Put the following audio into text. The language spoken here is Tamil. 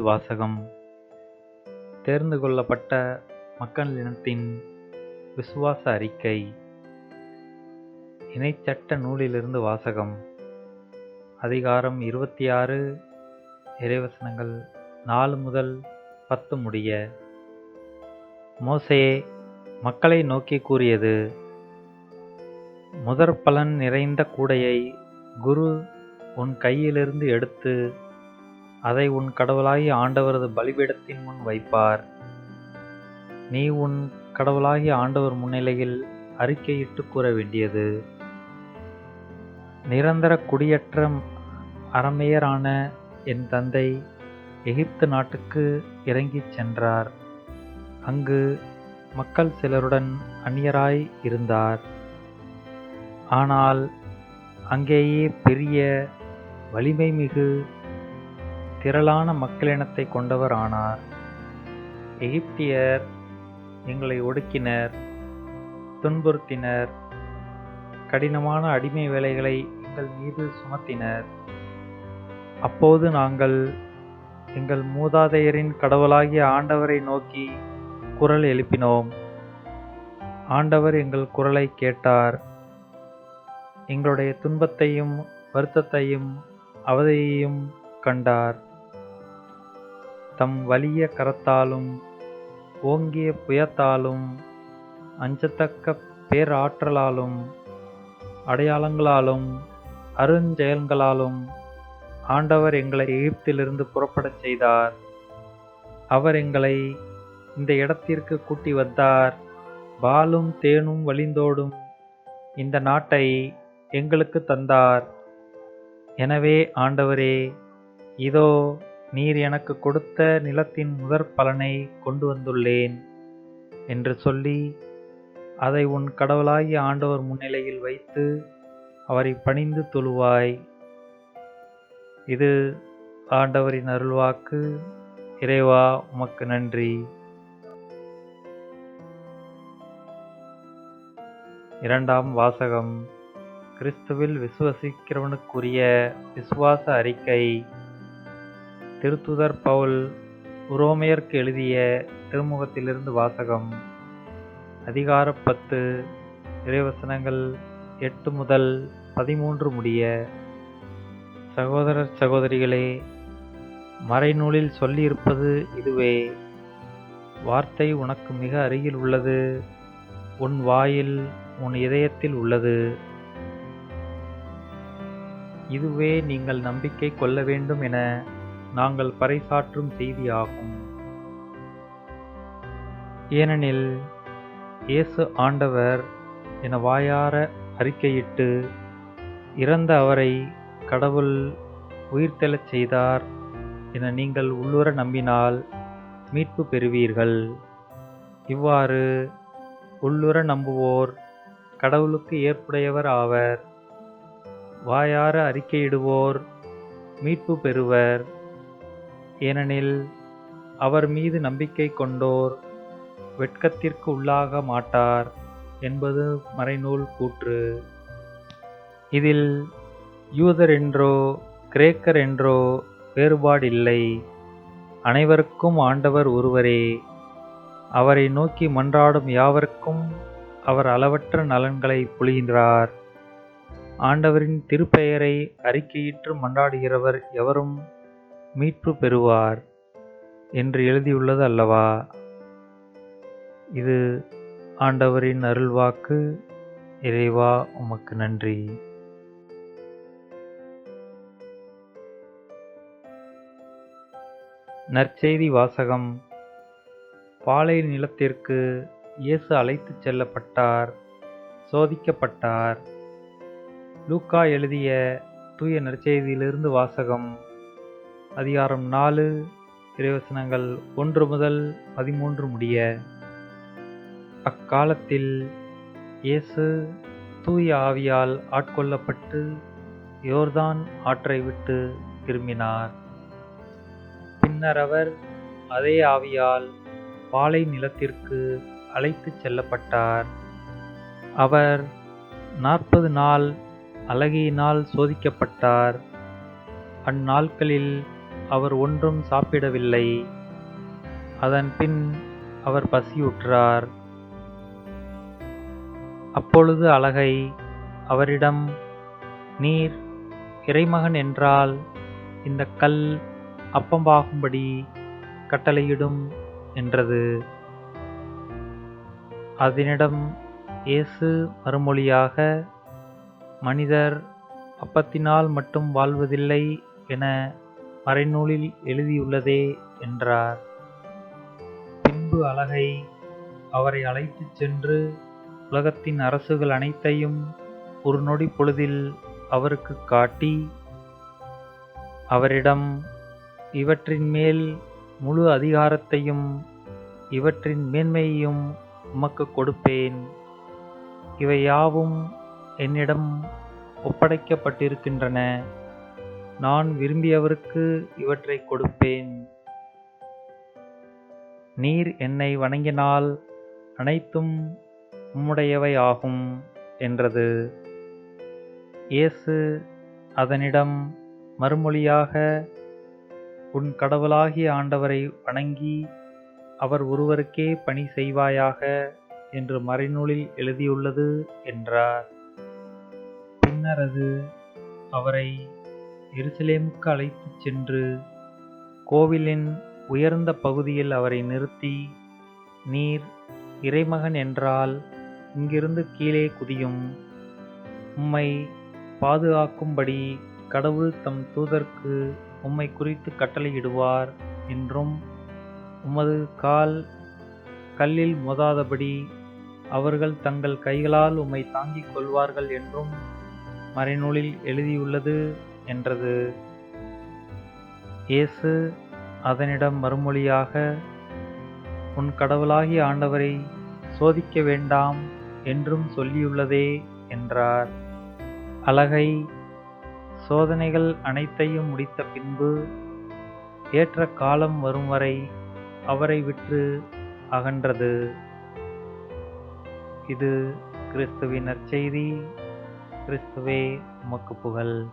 வாசகம். தேர்ந்து கொள்ளப்பட்ட மக்களினத்தின் விசுவாச அறிக்கை. இணைச்சட்ட நூலிலிருந்து வாசகம். அதிகாரம் 26, இறைவசனங்கள் 4 முதல் 10 முடிய. மோசே மக்களை நோக்கி கூறியது: முதற்பலன் நிறைந்த கூடையை குரு உன் கையிலிருந்து எடுத்து அதை உன் கடவுளாகிய ஆண்டவரது பலிபீடத்தின் முன் வைப்பார். நீ உன் கடவுளாகிய ஆண்டவர் முன்னிலையில் அறிக்கையிட்டு கூற வேண்டியது: நிரந்தர குடியற்ற அரமேயரான என் தந்தை எகிப்து நாட்டுக்கு இறங்கிச் சென்றார். அங்கு மக்கள் சிலருடன் அந்நியராய் இருந்தார். ஆனால் அங்கேயே பெரிய வலிமை மிகு திரளான மக்களினத்தை கொண்டவர் ஆனார். எகிப்தியர் எங்களை ஒடுக்கினர், துன்புறுத்தினர், கடினமான அடிமை வேலைகளை எங்கள் மீது சுமத்தினர். அப்போது நாங்கள் எங்கள் மூதாதையரின் கடவுளாகிய ஆண்டவரை நோக்கி குரல் எழுப்பினோம். ஆண்டவர் எங்கள் குரலை கேட்டார். எங்களுடைய துன்பத்தையும் வருத்தத்தையும் அவதியையும் கண்டார். தம் வலிய கரத்தாலும் ஓங்கிய புயத்தாலும் அஞ்சத்தக்க பேராற்றலாலும் அடையாளங்களாலும் அருஞ்செயல்களாலும் ஆண்டவர் எங்களை எகிப்திலிருந்து புறப்படச் செய்தார். அவர் எங்களை இந்த இடத்திற்கு கூட்டி வந்தார். பாலும் தேனும் வழிந்தோடும் இந்த நாட்டை எங்களுக்கு தந்தார். எனவே ஆண்டவரே, இதோ நீர் எனக்கு கொடுத்த நிலத்தின் முதற் பலனை கொண்டு வந்துள்ளேன் என்று சொல்லி அதை உன் கடவுளாகிய ஆண்டவர் முன்னிலையில் வைத்து அவரை பணிந்து தொழுவாய். இது ஆண்டவரின் அருள்வாக்கு. இறைவா, உமக்கு நன்றி. இரண்டாம் வாசகம். கிறிஸ்துவில் விசுவசிக்கிறவனுக்குரிய விசுவாச அறிக்கை. திருத்துதர் பவுல் உரோமையருக்கு எழுதிய திருமுகத்திலிருந்து வாசகம். அதிகாரம் 10, இறைவசனங்கள் 8 முதல் 13 முடிய. சகோதரர் சகோதரிகளே, மறைநூலில் சொல்லியிருப்பது இதுவே: வார்த்தை உனக்கு மிக அருகில் உள்ளது, உன் வாயில் உன் இதயத்தில் உள்ளது. இதுவே நீங்கள் நம்பிக்கை கொள்ள வேண்டும் என நாங்கள் பறைசாற்றும் செய்தியாகும். ஏனெனில் இயேசு ஆண்டவர் என வாயார அறிக்கையிட்டு இறந்த அவரை கடவுள் உயிர்த்தெழச் செய்தார் என நீங்கள் உள்ளுர நம்பினால் மீட்பு பெறுவீர்கள். இவ்வாறு உள்ளுர நம்புவோர் கடவுளுக்கு ஏற்புடையவர் ஆவர். வாயார அறிக்கையிடுவோர் மீட்பு பெறுவர். ஏனெனில் அவர் மீது நம்பிக்கை கொண்டோர் வெட்கத்திற்கு உள்ளாக மாட்டார் என்பது மறைநூல் கூற்று. இதில் யூதர் என்றோ கிரேக்கர் என்றோ வேறுபாடில்லை. அனைவருக்கும் ஆண்டவர் ஒருவரே. அவரை நோக்கி மன்றாடும் யாவருக்கும் அவர் அளவற்ற நலன்களை பொழிகின்றார். ஆண்டவரின் திருப்பெயரை அறிக்கையிட்டு மன்றாடுகிறவர் எவரும் மீட்பு பெறுவார் என்று எழுதியுள்ளது அல்லவா? இது ஆண்டவரின் அருள்வாக்கு. இறைவா, உமக்கு நன்றி. நற்செய்தி வாசகம். பாலை நிலத்திற்கு இயேசு அழைத்துச் செல்லப்பட்டார், சோதிக்கப்பட்டார். லூக்கா எழுதிய தூய நற்செய்தியிலிருந்து வாசகம். அதிகாரம் 4, இறைவசனங்கள் 1 முதல் 13 முடிய. அக்காலத்தில் இயேசு தூய ஆவியால் ஆட்கொள்ளப்பட்டு யோர்தான் ஆற்றை விட்டு திரும்பினார். பின்னர் அவர் அதே ஆவியால் பாலை நிலத்திற்கு அழைத்துச் செல்லப்பட்டார். அவர் 40 நாள் அலகையினால் சோதிக்கப்பட்டார். அந்நாட்களில் அவர் ஒன்றும் சாப்பிடவில்லை. அதன்பின் அவர் பசியுற்றார். அப்பொழுது அலகை அவரிடம், நீர் இறைமகன் என்றால் இந்தக் கல் அப்பமாகும்படி கட்டளையிடும் என்றது. அதனிடம் இயேசு மறுமொழியாக, மனிதர் அப்பத்தினால் மட்டும் வாழ்வதில்லை என மறைநூலில் எழுதியுள்ளதே என்றார். பின்பு அலகை அவரை அழைத்துச் சென்று உலகத்தின் அரசுகள் அனைத்தையும் ஒரு நொடி பொழுதில் அவருக்குக் காட்டி, அவரிடம், இவற்றின் மேல் முழு அதிகாரத்தையும் இவற்றின் மேன்மையையும் உமக்குக் கொடுப்பேன். இவை யாவும் என்னிடம் ஒப்படைக்கப்பட்டிருக்கின்றன. நான் விரும்பியவருக்கு இவற்றைக் கொடுப்பேன். நீர் என்னை வணங்கினால் அனைத்தும் உம்முடையவை ஆகும் என்றது. இயேசு அதனிடம் மறுமொழியாக, உன் கடவுளாகிய ஆண்டவரை வணங்கி அவர் ஒருவருக்கே பணி செய்வாயாக என்று மறைநூலில் எழுதியுள்ளது என்றார். பின்னர் அது அவரை எருசலேமுக்கு அழைத்துச் சென்று கோவிலின் உயர்ந்த பகுதியில் அவரை நிறுத்தி, நீர் இறைமகன் என்றால் இங்கிருந்து கீழே குதியும். உம்மை பாதுகாக்கும்படி கடவுள் தம் தூதர்க்கு உம்மை குறித்து கட்டளையிடுவார் என்றும், உமது கால் கல்லில் மோதாதபடி அவர்கள் தங்கள் கைகளால் உம்மை தாங்கிக் கொள்வார்கள் என்றும் மறைநூலில் எழுதியுள்ளது என்றது. இயேசு அதனிடம் மறுமொழியாக, உன் கடவுளாகிய ஆண்டவரை சோதிக்க வேண்டாம் என்றும் சொல்லியுள்ளதே என்றார். அலகை சோதனைகள் அனைத்தையும் முடித்த பின்பு ஏற்ற காலம் வரும் வரை அவரை விட்டு அகன்றது. இது கிறிஸ்துவின் நற்செய்தி. கிறிஸ்துவே உமக்கு புகழ்.